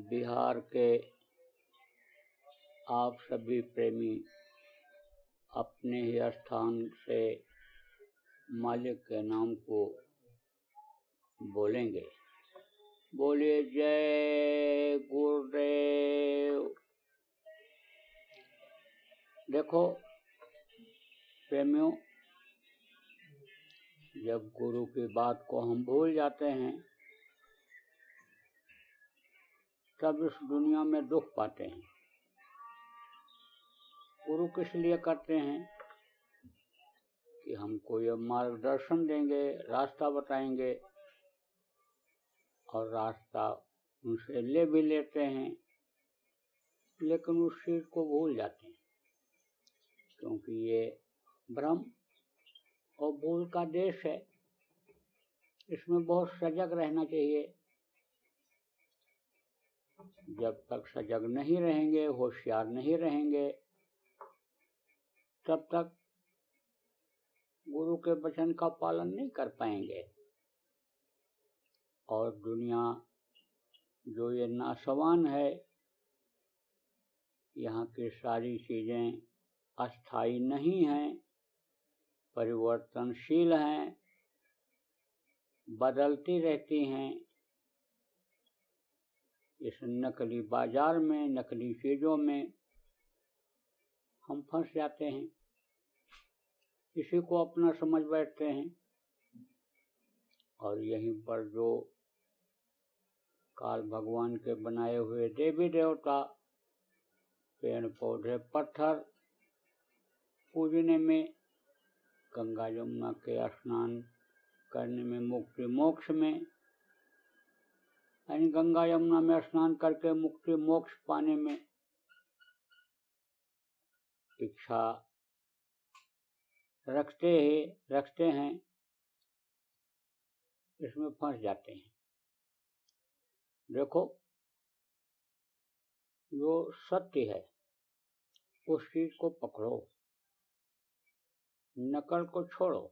बिहार के आप सभी प्रेमी अपने ही स्थान से मालिक के नाम को बोलेंगे। बोलिए जय गुरुदेव। देखो प्रेमियों, जब गुरु की बात को हम भूल जाते हैं तब इस दुनिया में दुख पाते हैं। गुरु किस लिए करते हैं कि हमको ये मार्गदर्शन देंगे, रास्ता बताएंगे, और रास्ता उनसे ले भी लेते हैं, लेकिन उस चीज को भूल जाते हैं, क्योंकि ये भ्रम और भूल का देश है। इसमें बहुत सजग रहना चाहिए। जब तक सजग नहीं रहेंगे, होशियार नहीं रहेंगे, तब तक गुरु के वचन का पालन नहीं कर पाएंगे। और दुनिया जो ये नासवान है, यहाँ की सारी चीजें अस्थायी नहीं हैं, परिवर्तनशील हैं, बदलती रहती हैं। इस नकली बाजार में, नकली चीजों में हम फंस जाते हैं, इसी को अपना समझ बैठते हैं। और यहीं पर जो काल भगवान के बनाए हुए देवी देवता, पेड़ पौधे, पत्थर पूजने में, गंगा यमुना के स्नान करने में, मुक्ति मोक्ष में, यानी गंगा यमुना में स्नान करके मुक्ति मोक्ष पाने में इच्छा रखते हैं, इसमें फंस जाते हैं। देखो, जो सत्य है उस चीज को पकड़ो, नकल को छोड़ो।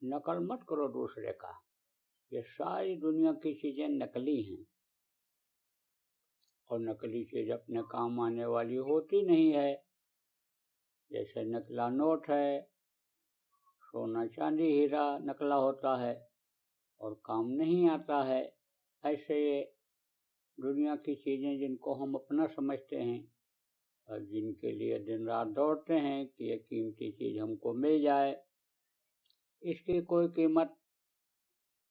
नकल मत करो दूसरे का। ये सारी दुनिया की चीजें नकली हैं, और नकली चीज अपने काम आने वाली होती नहीं है। जैसे नकला नोट है, सोना चांदी हीरा नकला होता है और काम नहीं आता है। ऐसे ये दुनिया की चीजें जिनको हम अपना समझते हैं और जिनके लिए दिन रात दौड़ते हैं कि ये कीमती चीज हमको मिल जाए, इसकी कोई कीमत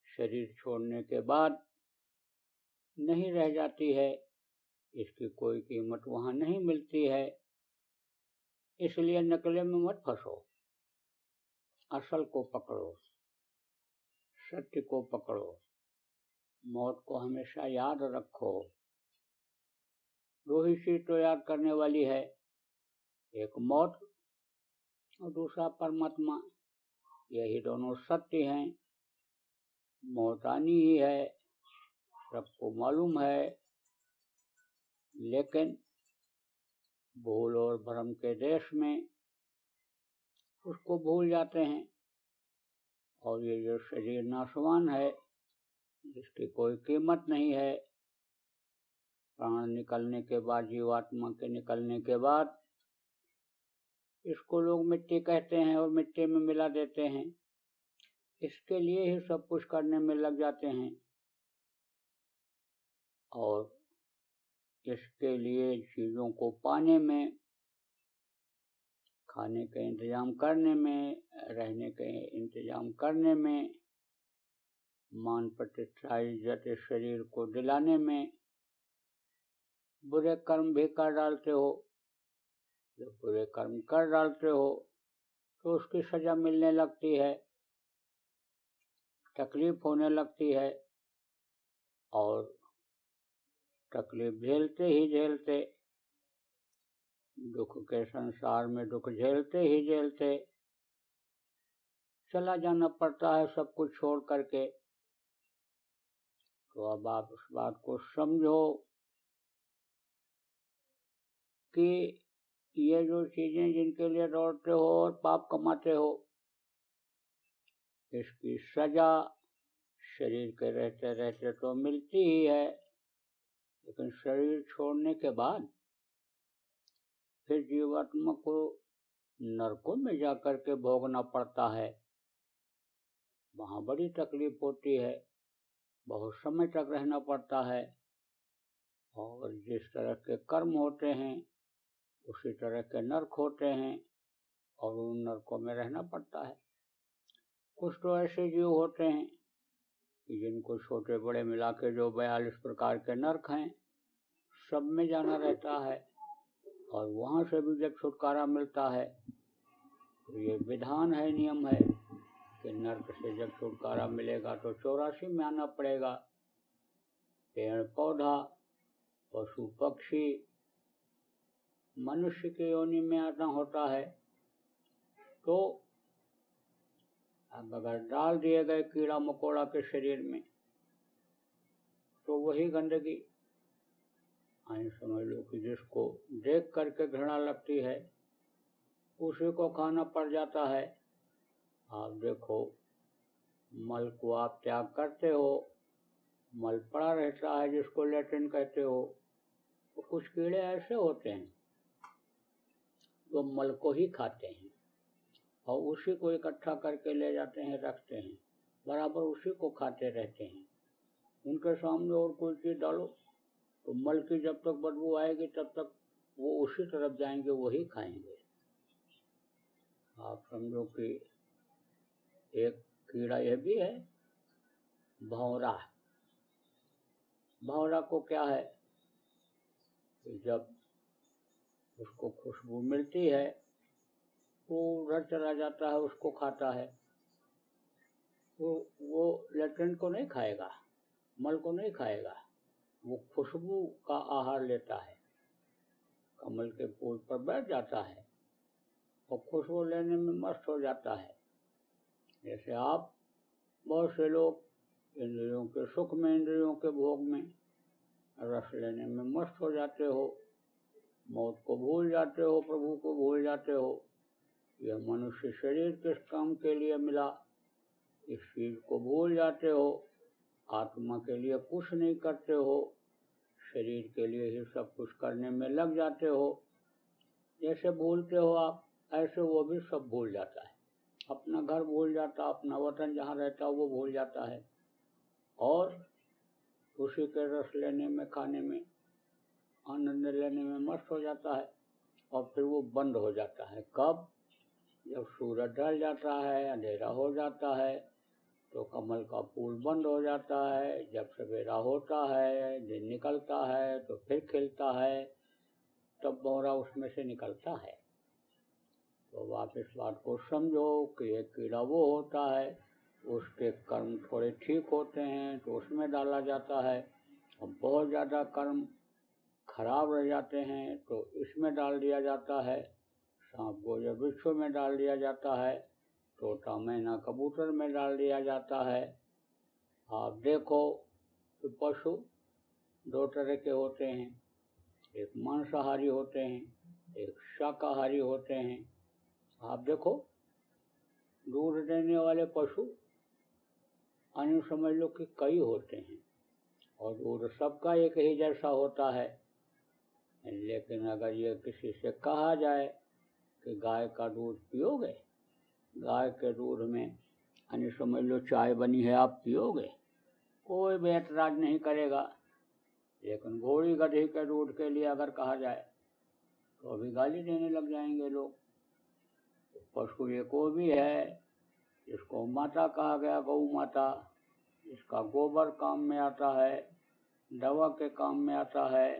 शरीर छोड़ने के बाद नहीं रह जाती है। इसकी कोई कीमत वहां नहीं मिलती है। इसलिए नकले में मत फंसो, असल को पकड़ो, सत्य को पकड़ो, मौत को हमेशा याद रखो। दो ही चीज तो याद करने वाली है, एक मौत और दूसरा परमात्मा। यही दोनों सत्य हैं। मौत आनी ही है, सबको मालूम है, लेकिन भूल और भ्रम के देश में उसको भूल जाते हैं। और ये जो शरीर नाशवान है, जिसकी कोई कीमत नहीं है, प्राण निकलने के बाद, जीवात्मा के निकलने के बाद इसको लोग मिट्टी कहते हैं और मिट्टी में मिला देते हैं। इसके लिए ही सब कुछ करने में लग जाते हैं, और इसके लिए चीजों को पाने में, खाने का इंतजाम करने में, रहने का इंतजाम करने में, मान प्रतिष्ठा इज्जत इस शरीर को दिलाने में बुरे कर्म भी कर डालते हो। जब बुरे कर्म कर डालते हो तो उसकी सजा मिलने लगती है, तकलीफ होने लगती है, और तकलीफ झेलते ही झेलते, दुख के संसार में दुख झेलते ही झेलते चला जाना पड़ता है सब कुछ छोड़ करके। तो अब आप उस बात को समझो कि ये जो चीजें जिनके लिए दौड़ते हो और पाप कमाते हो, इसकी सजा शरीर के रहते रहते तो मिलती ही है, लेकिन शरीर छोड़ने के बाद फिर जीवात्मा को नरकों में जाकर के भोगना पड़ता है। वहाँ बड़ी तकलीफ होती है, बहुत समय तक रहना पड़ता है, और जिस तरह के कर्म होते हैं उसी तरह के नरक होते हैं, और उन नरकों में रहना पड़ता है। कुछ तो ऐसे जीव होते हैं कि जिनको छोटे बड़े मिला के जो 42 प्रकार के नरक हैं सब में जाना रहता है, और वहाँ से भी जब छुटकारा मिलता है तो ये विधान है, नियम है कि नरक से जब छुटकारा मिलेगा तो 84 में आना पड़ेगा। पेड़ पौधा, पशु पक्षी, मनुष्य के योनि में आना होता है। तो अब अगर डाल दिए गए कीड़ा मकोड़ा के शरीर में तो वही गंदगी समझ लो कि जिसको देख करके घृणा लगती है उसी को खाना पड़ जाता है। आप देखो, मल को आप त्याग करते हो, मल पड़ा रहता है जिसको लेट्रिन कहते हो, तो कुछ कीड़े ऐसे होते हैं जो मल को ही खाते हैं और उसी को इकट्ठा करके ले जाते हैं, रखते हैं, बराबर उसी को खाते रहते हैं। उनके सामने और कोई चीज डालो तो मल की जब तक बदबू आएगी तब तक वो उसी तरफ जाएंगे, वही खाएंगे। आप समझो कि एक कीड़ा यह भी है भौरा। भौरा को क्या है कि जब उसको खुशबू मिलती है वो उधर चला जाता है, उसको खाता है। वो लेट्रिन को नहीं खाएगा, मल को नहीं खाएगा, वो खुशबू का आहार लेता है। कमल के फूल पर बैठ जाता है और खुशबू लेने में मस्त हो जाता है। जैसे आप बहुत से लोग इंद्रियों के सुख में, इंद्रियों के भोग में, रस लेने में मस्त हो जाते हो, मौत को भूल जाते हो, प्रभु को भूल जाते हो। यह मनुष्य शरीर किस काम के लिए मिला इस चीज को भूल जाते हो। आत्मा के लिए कुछ नहीं करते हो, शरीर के लिए ही सब कुछ करने में लग जाते हो। जैसे भूलते हो आप, ऐसे वो भी सब भूल जाता है। अपना घर भूल जाता, अपना वतन जहाँ रहता वो भूल जाता है, और उसी के रस लेने में, खाने में, आनंद लेने में मस्त हो जाता है। और फिर वो बंद हो जाता है। कब? जब सूरज ढल जाता है, अंधेरा हो जाता है, तो कमल का फूल बंद हो जाता है। जब सवेरा होता है, दिन निकलता है, तो फिर खिलता है, तब भौरा उसमें से निकलता है। तो आप इस बात को समझो कि एक कीड़ा वो होता है, उसके कर्म थोड़े ठीक होते हैं तो उसमें डाला जाता है, और बहुत ज़्यादा कर्म खराब रह जाते हैं तो इसमें डाल दिया जाता है। सांप गोजे बिच्छू में डाल दिया जाता है, तोता मैना कबूतर में डाल दिया जाता है। आप देखो कि पशु दो तरह के होते हैं, एक मांसाहारी होते हैं, एक शाकाहारी होते हैं। आप देखो, दूध देने वाले पशु अन्य समझ लो कि कई होते हैं, और दूध सबका एक ही जैसा होता है। लेकिन अगर ये किसी से कहा जाए कि गाय का दूध पियोगे, गाय के दूध में अन्य समझ लो चाय बनी है, आप पियोगे, कोई भी ऐतराज नहीं करेगा। लेकिन घोड़ी गधी के दूध के लिए अगर कहा जाए तो अभी गाली देने लग जाएंगे लोग। पशु एक वो भी है जिसको माता कहा गया, गौ माता, इसका गोबर काम में आता है, दवा के काम में आता है,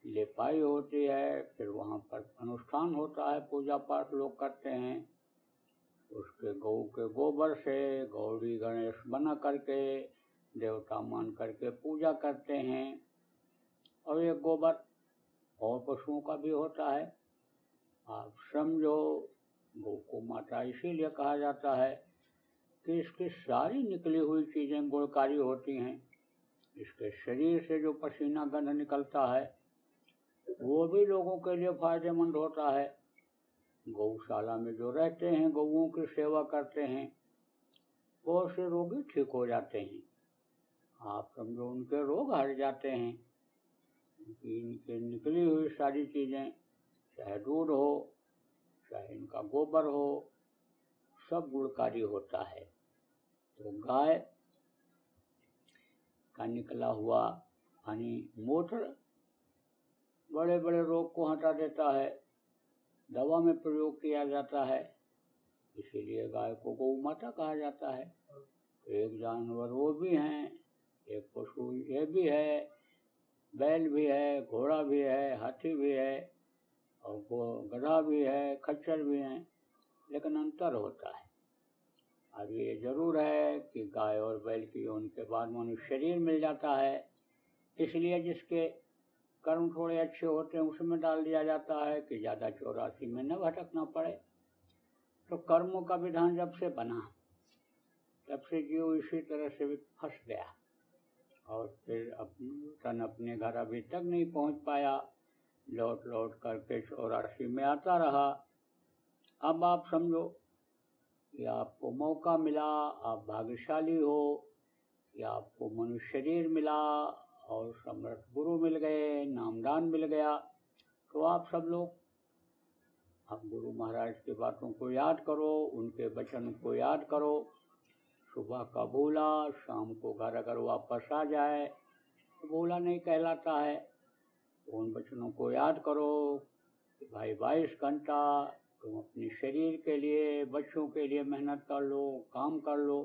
लिपाई होती है, फिर वहाँ पर अनुष्ठान होता है, पूजा पाठ लोग करते हैं। उसके गौ के गोबर से गौरी गणेश बना करके देवता मान करके पूजा करते हैं। और ये गोबर और पशुओं का भी होता है। आप समझो, गौ को माता इसीलिए कहा जाता है कि इसकी सारी निकली हुई चीजें गुणकारी होती हैं। इसके शरीर से जो पसीना गंध निकलता है वो भी लोगों के लिए फायदेमंद होता है। गौशाला में जो रहते हैं, गौओं की सेवा करते हैं, बहुत से रोगी ठीक हो जाते हैं। आप समझो, उनके रोग हट जाते हैं। इनकी निकली हुई सारी चीज़ें, चाहे दूध हो चाहे इनका गोबर हो, सब गुणकारी होता है। तो गाय का निकला हुआ मूत्र बड़े बड़े रोग को हटा देता है, दवा में प्रयोग किया जाता है, इसीलिए गाय को गौ माता कहा जाता है। एक जानवर वो भी हैं, एक पशु ये भी है, बैल भी है, घोड़ा भी है, हाथी भी है, और गधा भी है, खच्चर भी हैं, लेकिन अंतर होता है। अब ये जरूर है कि गाय और बैल की उनके बाद मनुष्य शरीर मिल जाता है, इसलिए जिसके कर्म थोड़े अच्छे होते हैं उसमें डाल दिया जाता है कि ज़्यादा चौरासी में न भटकना पड़े। तो कर्मों का विधान जब से बना तब से जीव इसी तरह से फंस गया, और फिर अपने घर अभी तक नहीं पहुंच पाया, लौट लौट करके 84 में आता रहा। अब आप समझो कि आपको मौका मिला, आप भाग्यशाली हो कि आपको मनुष्य शरीर मिला और समर्थ गुरु मिल गए, नामदान मिल गया। तो आप सब लोग अब गुरु महाराज की बातों को याद करो, उनके वचन को याद करो। सुबह का भूला शाम को घर अगर वापस आ जाए तो भूला नहीं कहलाता है। तो उन वचनों को याद करो कि भाई 22 घंटा तुम अपने शरीर के लिए, बच्चों के लिए मेहनत कर लो, काम कर लो,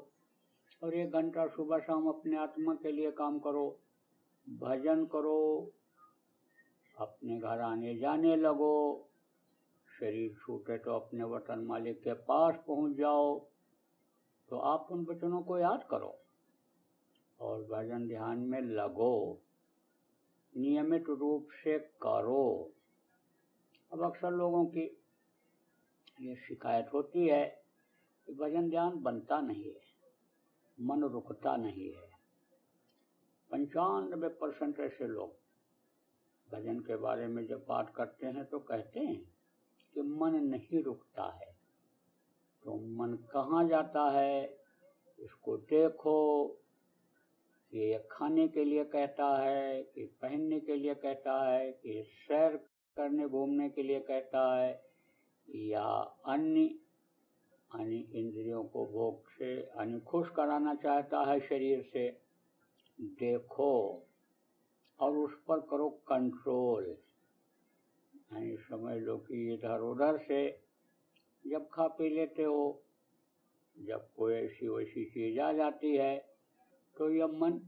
और 1 घंटा सुबह शाम अपने आत्मा के लिए काम करो, भजन करो, अपने घर आने जाने लगो। शरीर छूटे तो अपने वतन मालिक के पास पहुंच जाओ। तो आप उन वचनों को याद करो और भजन ध्यान में लगो, नियमित रूप से करो। अब अक्सर लोगों की ये शिकायत होती है कि भजन ध्यान बनता नहीं है, मन रुकता नहीं है। 95% ऐसे लोग भजन के बारे में जब बात करते हैं तो कहते हैं कि मन नहीं रुकता है। तो मन कहाँ जाता है इसको देखो, कि ये खाने के लिए कहता है, कि पहनने के लिए कहता है, कि सैर करने घूमने के लिए कहता है, या अन्य इंद्रियों को भोग से खुश कराना चाहता है शरीर से। देखो और उस पर करो कंट्रोल। समझ लो कि इधर उधर से जब खा पी लेते हो, जब कोई ऐसी वैसी चीज आ जाती है तो यह मन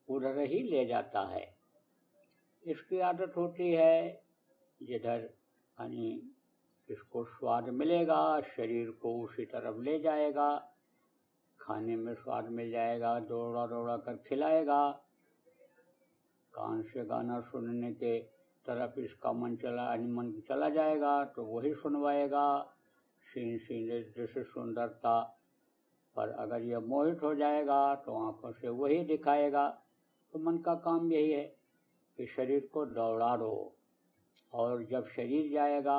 उधर ही ले जाता है। इसकी आदत होती है जिधर इसको स्वाद मिलेगा शरीर को उसी तरफ ले जाएगा, खाने में स्वाद मिल जाएगा, दौड़ा दौड़ा कर खिलाएगा। कान से गाना सुनने के तरफ इसका मन चला जाएगा तो वही सुनवाएगा। सीन जैसे सुंदरता पर अगर यह मोहित हो जाएगा तो आंखों से वही दिखाएगा। तो मन का काम यही है कि शरीर को दौड़ा दो, और जब शरीर जाएगा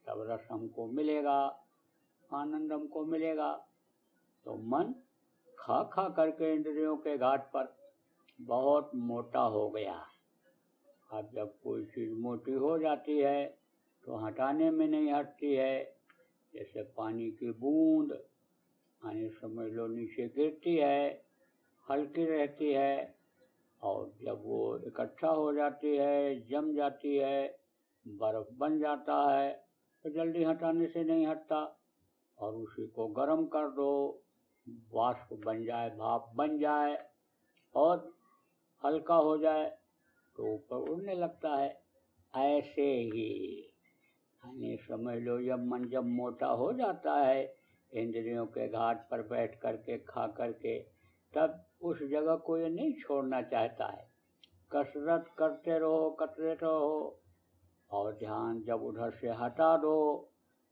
तब रस हमको मिलेगा, आनंद हमको मिलेगा। तो मन खा खा करके इंद्रियों के घाट पर बहुत मोटा हो गया। अब जब कोई चीज मोटी हो जाती है तो हटाने में नहीं हटती है। जैसे पानी की बूंद समझ लो नीचे गिरती है, हल्की रहती है, और जब वो इकट्ठा हो जाती है, जम जाती है, बर्फ बन जाता है, तो जल्दी हटाने से नहीं हटता। और उसी को गर्म कर दो, वाष्प बन जाए, भाप बन जाए और हल्का हो जाए तो ऊपर उड़ने लगता है। ऐसे ही समझ लो जब मोटा हो जाता है इंद्रियों के घाट पर बैठ करके खा करके, तब उस जगह को ये नहीं छोड़ना चाहता है। कसरत करते रहो और ध्यान जब उधर से हटा दो,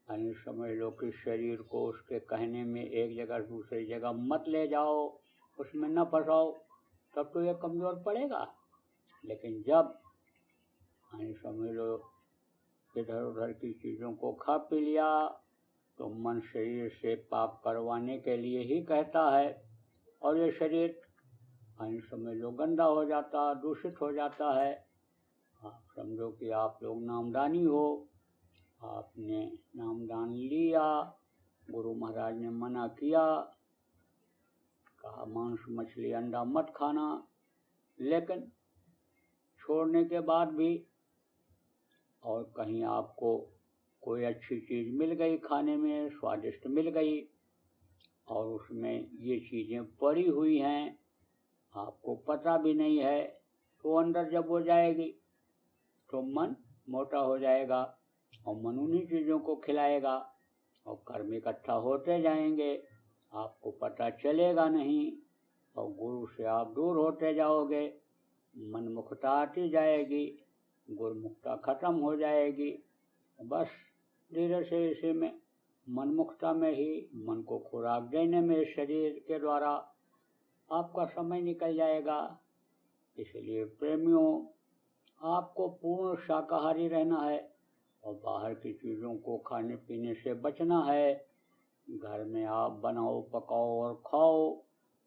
समझ लो कि शरीर को उसके कहने में एक जगह दूसरी जगह मत ले जाओ, उसमें न फंसाओ, तब तो ये कमजोर पड़ेगा। लेकिन जब समझ लो इधर उधर की चीजों को खा पी लिया तो मन शरीर से पाप करवाने के लिए ही कहता है, और ये शरीर समझ लो गंदा हो जाता, दूषित हो जाता है। आप समझो कि आप लोग नामदानी हो, आपने नामदान लिया, गुरु महाराज ने मना किया, कहा मांस मछली अंडा मत खाना, लेकिन छोड़ने के बाद भी और कहीं आपको कोई अच्छी चीज़ मिल गई खाने में, स्वादिष्ट मिल गई और उसमें ये चीज़ें पड़ी हुई हैं, आपको पता भी नहीं है, तो अंदर जब हो जाएगी तो मन मोटा हो जाएगा और मन उन्हीं चीज़ों को खिलाएगा और कर्म इकट्ठा होते जाएंगे, आपको पता चलेगा नहीं और गुरु से आप दूर होते जाओगे, मनमुखता आती जाएगी, गुरुमुखता खत्म हो जाएगी। बस धीरे से इसी में मनमुखता में ही मन को खुराक देने में शरीर के द्वारा आपका समय निकल जाएगा। इसलिए प्रेमियों, आपको पूर्ण शाकाहारी रहना है और बाहर की चीज़ों को खाने पीने से बचना है। घर में आप बनाओ, पकाओ और खाओ,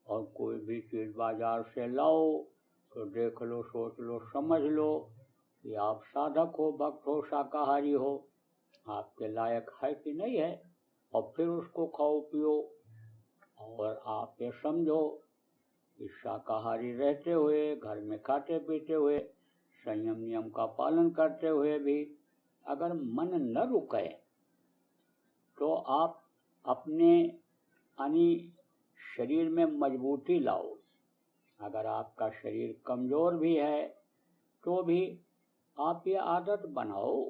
और कोई भी चीज़ बाजार से लाओ तो देख लो, सोच लो, समझ लो कि आप साधक हो, भक्त हो, शाकाहारी हो, आपके लायक है कि नहीं है, और फिर उसको खाओ पियो। और आप ये समझो कि शाकाहारी रहते हुए, घर में खाते पीते हुए, संयम नियम का पालन करते हुए भी अगर मन न रुके तो आप अपने यानी शरीर में मजबूती लाओ। अगर आपका शरीर कमज़ोर भी है तो भी आप ये आदत बनाओ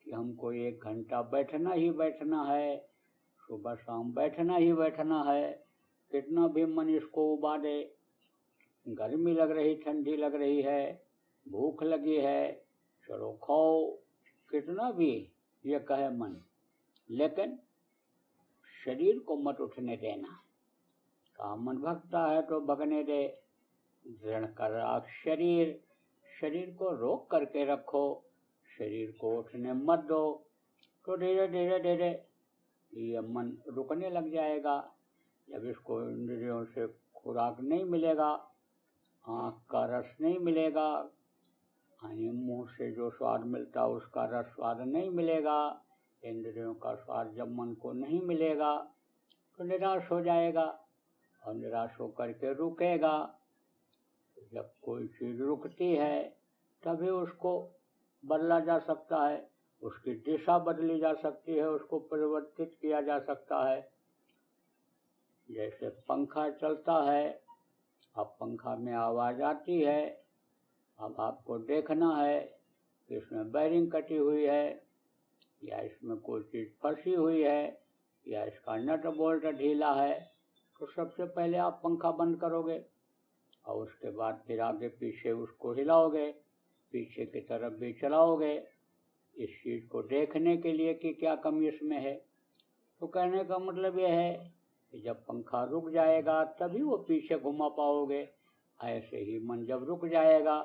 कि हमको 1 घंटा बैठना ही बैठना है, सुबह शाम बैठना ही बैठना है। कितना भी मन इसको उबा दे, गर्मी लग रही, ठंडी लग रही है, भूख लगी है, चलो खाओ, कितना भी ये कहे मन, लेकिन शरीर को मत उठने देना। काम मन भगता है तो भगने दे, दृढ़ कर राख शरीर को रोक करके रखो, शरीर को उठने मत दो, तो धीरे धीरे धीरे ये मन रुकने लग जाएगा। जब इसको इंद्रियों से खुराक नहीं मिलेगा, आँख का रस नहीं मिलेगा, यानी मुँह से जो स्वाद मिलता है उसका रस स्वाद नहीं मिलेगा, इंद्रियों का स्वाद जब मन को नहीं मिलेगा तो निराश हो जाएगा और निराश होकर के रुकेगा। जब कोई चीज़ रुकती है तभी उसको बदला जा सकता है, उसकी दिशा बदली जा सकती है, उसको परिवर्तित किया जा सकता है। जैसे पंखा चलता है, अब पंखा में आवाज़ आती है, अब आपको देखना है कि इसमें बेरिंग कटी हुई है या इसमें कोई चीज़ फंसी हुई है या इसका नट बोल्ट ढीला है, तो सबसे पहले आप पंखा बंद करोगे और उसके बाद फिर आगे पीछे उसको हिलाओगे, पीछे की तरफ भी चलाओगे, इस चीज़ को देखने के लिए कि क्या कमी इसमें है। तो कहने का मतलब यह है कि जब पंखा रुक जाएगा तभी वो पीछे घुमा पाओगे। ऐसे ही मन जब रुक जाएगा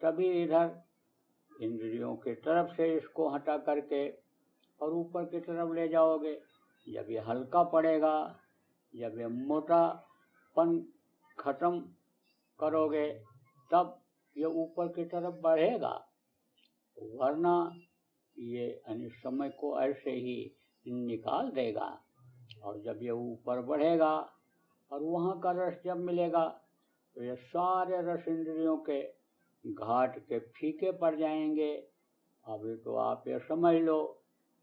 तभी इधर इंद्रियों की तरफ से इसको हटा करके और ऊपर की तरफ ले जाओगे। जब ये हल्का पड़ेगा, जब ये मोटापन खत्म करोगे, तब ये ऊपर की तरफ बढ़ेगा, वरना ये समय को ऐसे ही निकाल देगा। और जब ये ऊपर बढ़ेगा और वहाँ का रस जब मिलेगा तो ये सारे रस इंद्रियों के घाट के फीके पड़ जाएंगे। अभी तो आप ये समझ लो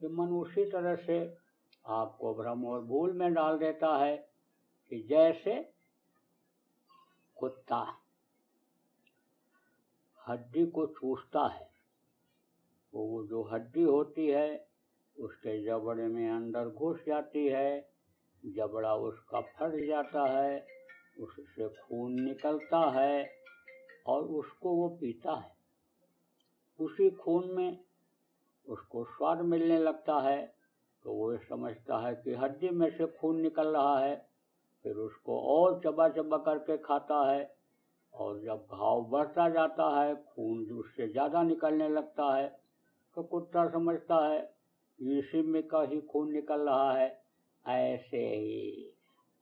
कि मन उसी तरह से आपको भ्रम और भूल में डाल देता है कि जैसे कुत्ता हड्डी को चूसता है, वो जो हड्डी होती है उसके जबड़े में अंदर घुस जाती है, जबड़ा उसका फट जाता है, उससे खून निकलता है और उसको वो पीता है। उसी खून में उसको स्वाद मिलने लगता है तो वो समझता है कि हड्डी में से खून निकल रहा है, फिर उसको और चबा चबा करके खाता है और जब घाव बढ़ता जाता है, खून उससे ज़्यादा निकलने लगता है, तो कुत्ता समझता है इसी में का ही खून निकल रहा है। ऐसे ही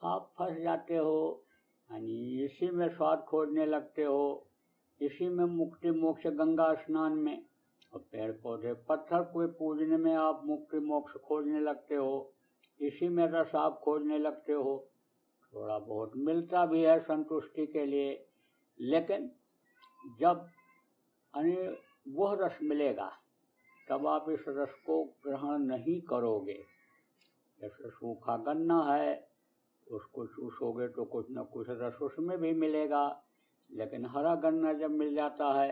आप फंस जाते हो, यानी इसी में स्वाद खोजने लगते हो। इसी में मुक्ति मोक्ष गंगा स्नान में, और पेड़ पौधे पत्थर को पूजने में आप मुक्ति मोक्ष खोजने लगते हो, इसी में रस आप खोजने लगते हो। थोड़ा बहुत मिलता भी है संतुष्टि के लिए, लेकिन जब वह रस मिलेगा तब आप इस रस को ग्रहण नहीं करोगे। जैसे सूखा गन्ना है, उसको चूसोगे तो कुछ न कुछ रस उसमें भी मिलेगा, लेकिन हरा गन्ना जब मिल जाता है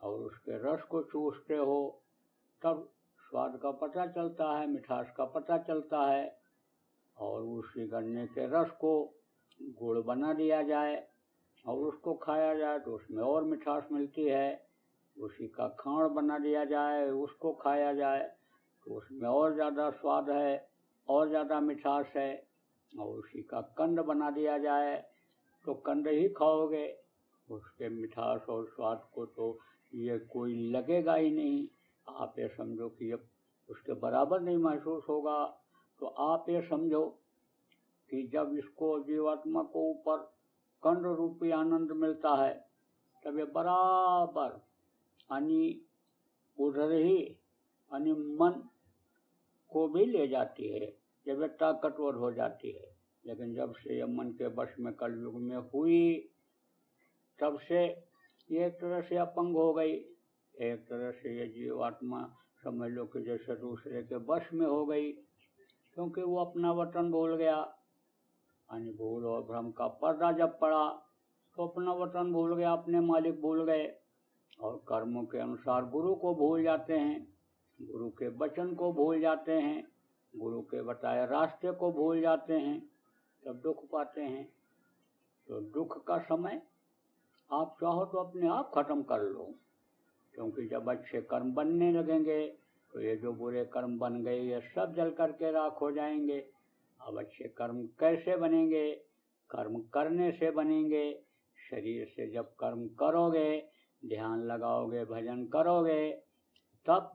और उसके रस को चूसते हो तब स्वाद का पता चलता है, मिठास का पता चलता है। और उसी गन्ने के रस को गुड़ बना दिया जाए और उसको खाया जाए तो उसमें और मिठास मिलती है। उसी का खांड बना दिया जाए, उसको खाया जाए तो उसमें और ज़्यादा स्वाद है, और ज़्यादा मिठास है। और उसी का कंद बना दिया जाए तो कंद ही खाओगे, उसके मिठास और स्वाद को तो ये कोई लगेगा ही नहीं। आप ये समझो कि ये उसके बराबर नहीं महसूस होगा। तो आप ये समझो कि जब इसको जीवात्मा को ऊपर कंद रूपी आनंद मिलता है तब ये बराबर उधर ही मन को भी ले जाती है, जब ये ताकतवर हो जाती है। लेकिन जब से ये मन के वश में कलयुग में हुई तब से ये एक तरह से अपंग हो गई, एक तरह से ये जीवात्मा समझ लो कि जैसे दूसरे के वश में हो गई, क्योंकि वो अपना वतन भूल गया। भूल और भ्रम का पर्दा जब पड़ा तो अपना वतन भूल गया, अपने मालिक भूल गए, और कर्मों के अनुसार गुरु को भूल जाते हैं, गुरु के वचन को भूल जाते हैं, गुरु के बताए रास्ते को भूल जाते हैं, तब दुख पाते हैं। तो दुख का समय आप चाहो तो अपने आप खत्म कर लो, क्योंकि जब अच्छे कर्म बनने लगेंगे तो ये जो बुरे कर्म बन गए ये सब जल करके राख हो जाएंगे। अब अच्छे कर्म कैसे बनेंगे? कर्म करने से बनेंगे। शरीर से जब कर्म करोगे, ध्यान लगाओगे, भजन करोगे, तब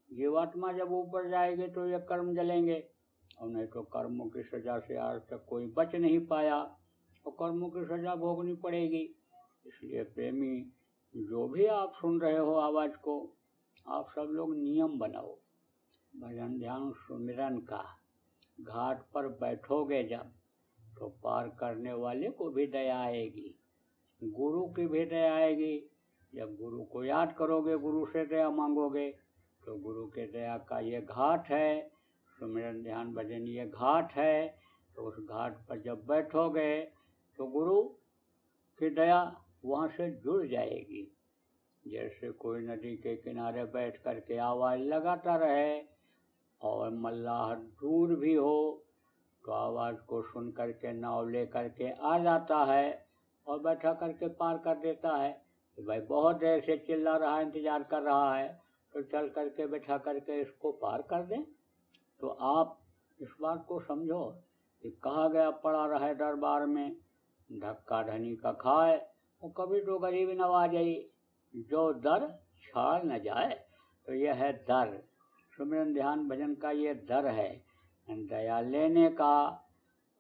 जीवात्मा जब ऊपर जाएगी तो ये कर्म जलेंगे, और नहीं तो कर्मों की सजा से आज तक कोई बच नहीं पाया, और कर्मों की सजा भोगनी पड़ेगी। इसलिए प्रेमी, जो भी आप सुन रहे हो आवाज़ को, आप सब लोग नियम बनाओ भजन ध्यान सुमिरन का। घाट पर बैठोगे जब तो पार करने वाले को भी दया आएगी, गुरु की भी दया आएगी। जब गुरु को याद करोगे, गुरु से दया मांगोगे, तो गुरु के दया का ये घाट है, सुमिरन ध्यान भजन ये घाट है। तो उस घाट पर जब बैठोगे तो गुरु की दया वहाँ से जुड़ जाएगी। जैसे कोई नदी के किनारे बैठ करके आवाज़ लगाता रहे और मल्लाह दूर भी हो तो आवाज़ को सुन करके नाव ले करके आ जाता है और बैठा करके पार कर देता है। तो भाई बहुत देर से चिल्ला रहा है, इंतजार कर रहा है, तो चल करके बैठा करके इसको पार कर दें। तो आप इस बात को समझो कि कहा गया पड़ा रहे दरबार में, धक्का धनी का खाए वो कभी तो गरीब नवाज़ई, जो दर छाड़ न जाए। तो यह है दर, सुमिरन ध्यान भजन का ये दर है, दया लेने का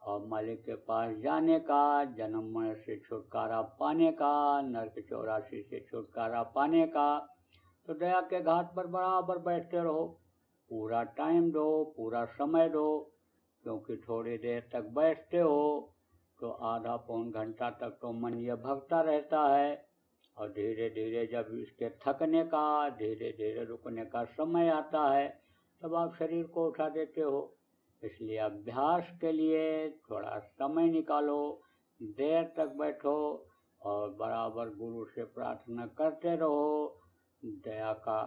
और मालिक के पास जाने का, जन्म मरण से छुटकारा पाने का, नरक 84 से छुटकारा पाने का। तो दया के घाट पर बराबर बैठते रहो, पूरा टाइम दो, पूरा समय दो, क्योंकि थोड़ी देर तक बैठते हो तो आधा पौन घंटा तक तो मन ये भगता रहता है, और धीरे धीरे जब इसके थकने का, धीरे धीरे रुकने का समय आता है तब आप शरीर को उठा देते हो। इसलिए अभ्यास के लिए थोड़ा समय निकालो, देर तक बैठो और बराबर गुरु से प्रार्थना करते रहो, दया का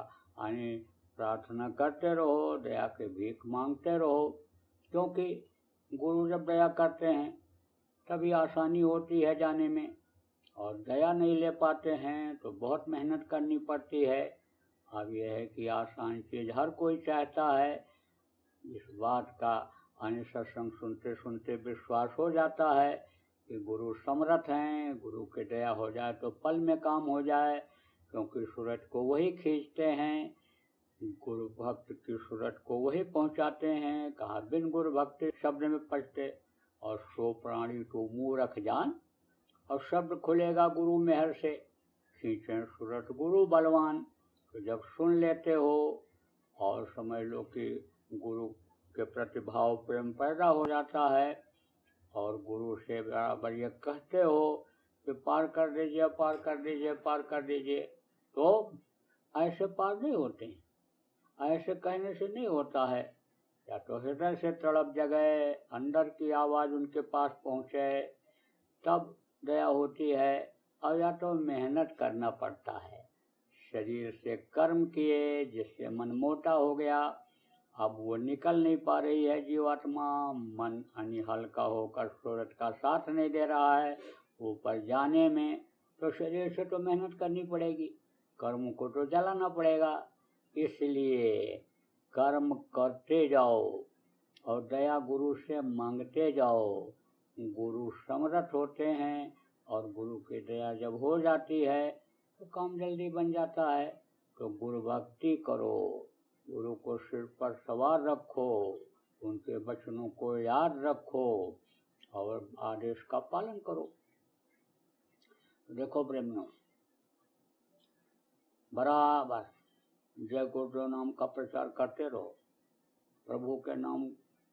प्रार्थना करते रहो, दया के भीख मांगते रहो। क्योंकि गुरु जब दया करते हैं तभी आसानी होती है जाने में, और दया नहीं ले पाते हैं तो बहुत मेहनत करनी पड़ती है। अब यह है कि आसान चीज़ हर कोई चाहता है, इस बात का सत्संग सुनते सुनते विश्वास हो जाता है कि गुरु समर्थ हैं, गुरु की दया हो जाए तो पल में काम हो जाए, क्योंकि सूरत को वही खींचते हैं, गुरु भक्त की सूरत को वही पहुंचाते हैं। कहा बिन गुरु भक्ति शब्द में पढ़ते, और सो प्राणी तो मूर्ख जान, और शब्द खुलेगा गुरु मेहर से, खींचे सूरत गुरु बलवान। तो जब सुन लेते हो और समझ लो कि गुरु के प्रति भाव प्रेम पैदा हो जाता है और गुरु से बराबर ये कहते हो कि पार कर दीजिए, पार कर दीजिए, पार कर दीजिए, तो ऐसे पार नहीं होते, ऐसे कहने से नहीं होता है। या तो हृदय से तड़प जगे, अंदर की आवाज़ उनके पास पहुँचे, तब दया होती है। और या तो मेहनत करना पड़ता है, शरीर से कर्म किए जिससे मन मोटा हो गया, अब वो निकल नहीं पा रही है जीवात्मा, मन हल्का होकर सूरत का साथ नहीं दे रहा है ऊपर जाने में, तो शरीर से तो मेहनत करनी पड़ेगी, कर्म को तो जलाना पड़ेगा। इसलिए कर्म करते जाओ और दया गुरु से मांगते जाओ। गुरु समर्थ होते हैं और गुरु की दया जब हो जाती है तो काम जल्दी बन जाता है। तो गुरु भक्ति करो, गुरु को सिर पर सवार रखो, उनके वचनों को याद रखो और आदेश का पालन करो। देखो प्रेमियों, बराबर जय गुरुदेव नाम का प्रचार करते रहो, प्रभु के नाम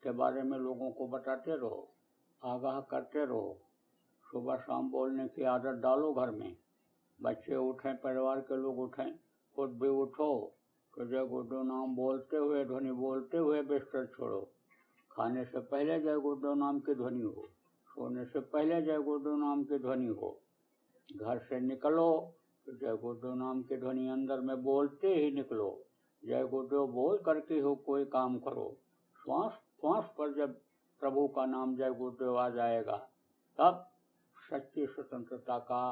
के बारे में लोगों को बताते रहो, आगाह करते रहो, सुबह शाम बोलने की आदत डालो। घर में बच्चे उठें, परिवार के लोग उठें, खुद भी उठो तो जय गुरुदेव नाम बोलते हुए, ध्वनि बोलते हुए बिस्तर छोड़ो। खाने से पहले जय गुरुदेव नाम की ध्वनि हो, सोने से पहले जय गुरुदेव नाम की ध्वनि हो। घर से निकलो तो जय गुरुदेव नाम की ध्वनि अंदर में बोलते ही निकलो। जय गुरुदेव बोल करके हो कोई काम करो। श्वास श्वास पर जब प्रभु का नाम जय गुरुदेव आ जाएगा तब सच्ची स्वतंत्रता का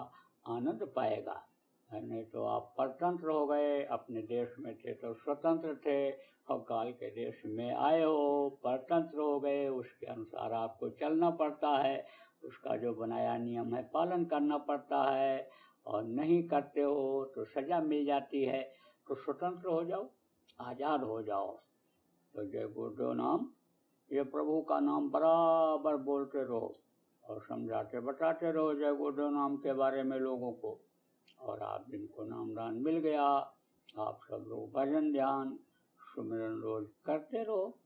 आनंद पाएगा। नहीं तो आप परतंत्र हो गए, अपने देश में थे तो स्वतंत्र थे और काल के देश में आए हो, परतंत्र हो गए, उसके अनुसार आपको चलना पड़ता है, उसका जो बनाया नियम है पालन करना पड़ता है, और नहीं करते हो तो सजा मिल जाती है। तो स्वतंत्र हो जाओ, आज़ाद हो जाओ। तो जय गुरुदेव नाम, ये प्रभु का नाम बराबर बोलते रहो और समझाते बताते रहो जय गुरुदेव नाम के बारे में लोगों को, और आप जिनको नाम दान मिल गया, आप सब लोग भजन ध्यान सुमिरन रोज करते रहो।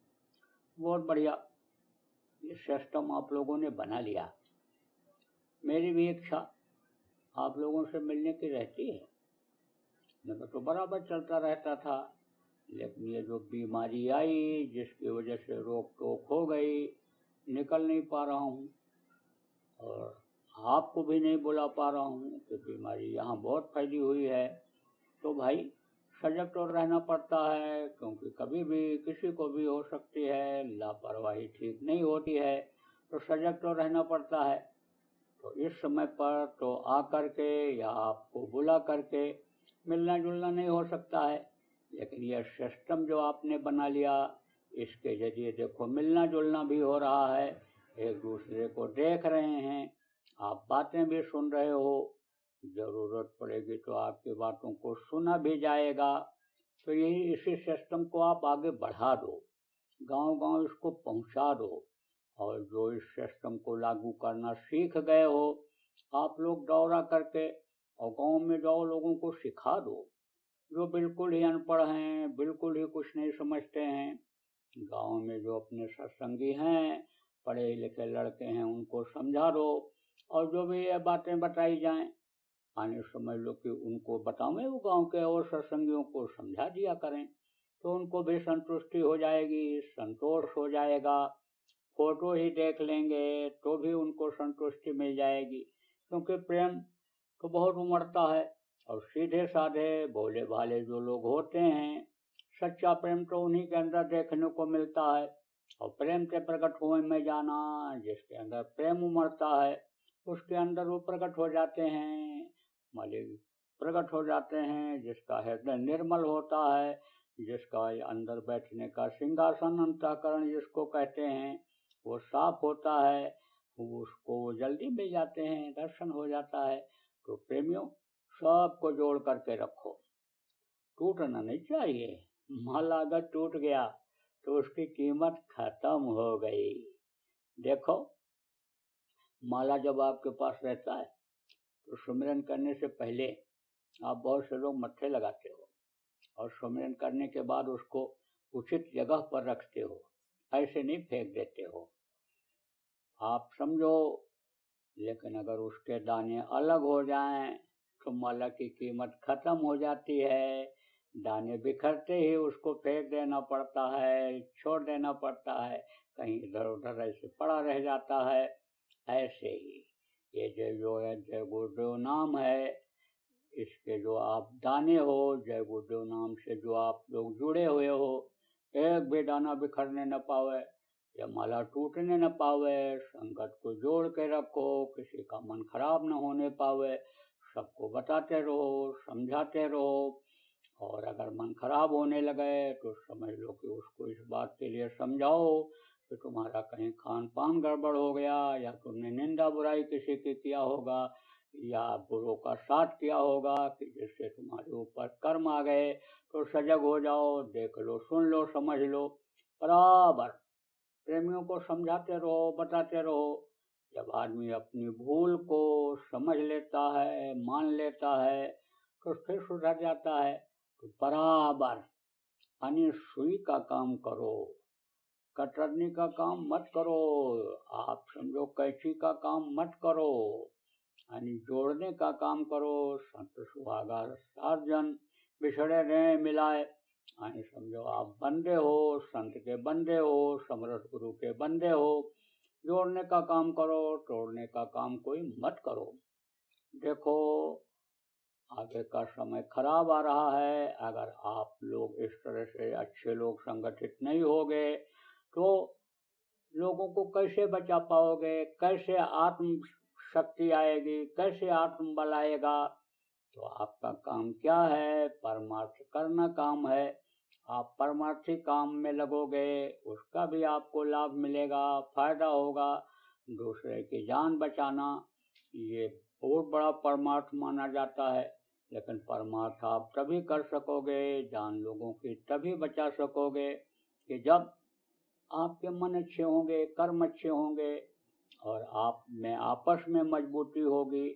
बहुत बढ़िया, ये सिस्टम आप लोगों ने बना लिया। मेरी भी इच्छा आप लोगों से मिलने की रहती है, मेरा तो बराबर चलता रहता था, लेकिन ये जो बीमारी आई जिसकी वजह से रोक टोक हो गई, निकल नहीं पा रहा हूँ और आपको भी नहीं बुला पा रहा हूँ कि बीमारी यहाँ बहुत फैली हुई है। तो भाई सजग तो रहना पड़ता है, क्योंकि कभी भी किसी को भी हो सकती है, लापरवाही ठीक नहीं होती है, तो सजग तो रहना पड़ता है। तो इस समय पर तो आकर के या आपको बुला करके मिलना जुलना नहीं हो सकता है, लेकिन यह सिस्टम जो आपने बना लिया, इसके जरिए देखो मिलना जुलना भी हो रहा है, एक दूसरे को देख रहे हैं, आप बातें भी सुन रहे हो, जरूरत पड़ेगी तो आपकी बातों को सुना भी जाएगा। तो यही इसी सिस्टम को आप आगे बढ़ा दो, गांव गांव इसको पहुंचा दो, और जो इस सिस्टम को लागू करना सीख गए हो आप लोग दौरा करके और गांव में जाओ, लोगों को सिखा दो। जो बिल्कुल ही अनपढ़ हैं, बिल्कुल ही कुछ नहीं समझते हैं, गांव में जो अपने सत्संगी हैं, पढ़े लिखे लड़के हैं, उनको समझा दो, और जो भी ये बातें बताई जाएं, आने समझ लो कि उनको बताओ, वो गांव के और सत्संगियों को समझा दिया करें, तो उनको भी संतुष्टि हो जाएगी, संतोष हो जाएगा। फोटो ही देख लेंगे तो भी उनको संतुष्टि मिल जाएगी, क्योंकि प्रेम तो बहुत उमड़ता है, और सीधे साधे भोले भाले जो लोग होते हैं, सच्चा प्रेम तो उन्हीं के अंदर देखने को मिलता है। और प्रेम के प्रकट हुए में जाना, जिसके अंदर प्रेम उमड़ता है उसके अंदर वो प्रकट हो जाते हैं, मालिक प्रकट हो जाते हैं। जिसका हृदय निर्मल होता है, जिसका अंदर बैठने का सिंहासन अंतःकरण जिसको कहते हैं, वो साफ होता है, उसको वो जल्दी मिल जाते हैं, दर्शन हो जाता है। तो प्रेमियों, सबको जोड़ करके रखो, टूटना नहीं चाहिए। माला अगर टूट गया तो उसकी कीमत खत्म हो गई। देखो, माला जब आपके पास रहता है तो सुमिरन करने से पहले आप बहुत से लोग मत्थे लगाते हो और सुमिरन करने के बाद उसको उचित जगह पर रखते हो, ऐसे नहीं फेंक देते हो। आप समझो, लेकिन अगर उसके दाने अलग हो जाएं तो माला की कीमत खत्म हो जाती है। दाने बिखरते ही उसको फेंक देना पड़ता है, छोड़ देना पड़ता है, कहीं इधर उधर ऐसे पड़ा रह जाता है। ऐसे ही ये जो है जय गुरुदेव नाम है, इसके जो आप दाने हो, जय गुरुदेव नाम से जो आप लोग जुड़े हुए हो, एक भी दाना बिखरने न पावे या माला टूटने न पावे। संगत को जोड़ के रखो, किसी का मन खराब न होने पावे, सबको बताते रहो, समझाते रहो। और अगर मन खराब होने लगे तो समझ लो कि उसको इस बात के लिए समझाओ कि तुम्हारा कहीं खान पान गड़बड़ हो गया, या तुमने निंदा बुराई किसी की किया होगा, या बुरों का साथ किया होगा कि जिससे तुम्हारे ऊपर कर्म आ गए। तो सजग हो जाओ, देख लो, सुन लो, समझ लो। बराबर प्रेमियों को समझाते रहो, बताते रहो। जब आदमी अपनी भूल को समझ लेता है, मान लेता है, तो फिर सुधर जाता है। तो बराबर यानी सुई का काम करो, कतरनी का काम मत करो। आप समझो कैंची का काम मत करो, यानी जोड़ने का काम करो। संत सुहागा 7 जन बिछड़े रहे मिलाए, यानी समझो आप बंदे हो, संत के बंदे हो, समर्थ गुरु के बंदे हो। जोड़ने का काम करो, तोड़ने का काम कोई मत करो। देखो, आगे का समय खराब आ रहा है। अगर आप लोग इस तरह से अच्छे लोग संगठित नहीं होंगे तो लोगों को कैसे बचा पाओगे, कैसे आत्म शक्ति आएगी, कैसे आत्मबल आएगा। तो आपका काम क्या है? परमार्थ करना काम है। आप परमार्थी काम में लगोगे, उसका भी आपको लाभ मिलेगा, फायदा होगा। दूसरे की जान बचाना ये बहुत बड़ा परमार्थ माना जाता है। लेकिन परमार्थ आप तभी कर सकोगे, जान लोगों की तभी बचा सकोगे कि जब आपके मन अच्छे होंगे, कर्म अच्छे होंगे और आप में आपस में मजबूती होगी,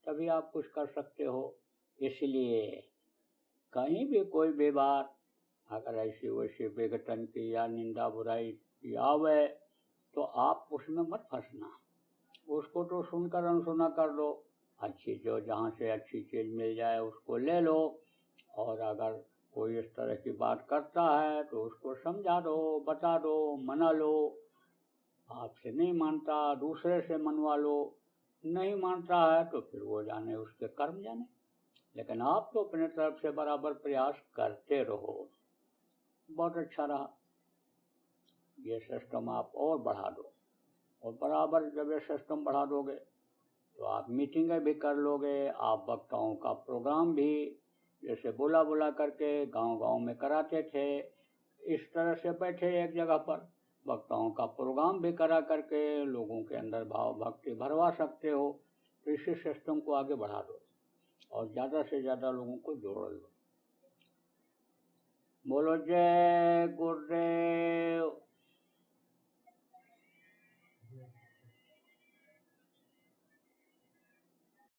तभी आप कुछ कर सकते हो। इसलिए कहीं भी कोई भी बात अगर ऐसी वैसी विघटन की या निंदा बुराई की आवे तो आप उसमें मत फंसना। उसको तो सुनकर अनसुना कर दो। अच्छी जो जहाँ से अच्छी चीज मिल जाए उसको ले लो। और अगर कोई इस तरह की बात करता है तो उसको समझा दो, बता दो, मना लो। आपसे नहीं मानता, दूसरे से मनवा लो। नहीं मानता है तो फिर वो जाने, उसके कर्म जाने। लेकिन आप तो अपने तरफ से बराबर प्रयास करते रहो। बहुत अच्छा रहा। ये सिस्टम आप और बढ़ा दो, और बराबर जब ये सिस्टम बढ़ा दोगे तो आप मीटिंगें भी कर लोगे। आप वक्ताओं का प्रोग्राम भी जैसे बुला बुला करके गांव गांव में कराते थे, इस तरह से बैठे एक जगह पर वक्ताओं का प्रोग्राम भी करा करके लोगों के अंदर भाव भक्ति भरवा सकते हो। तो इसी सिस्टम को आगे बढ़ा दो और ज़्यादा से ज़्यादा लोगों को जोड़ लो। बोलो जय गुरुदेव।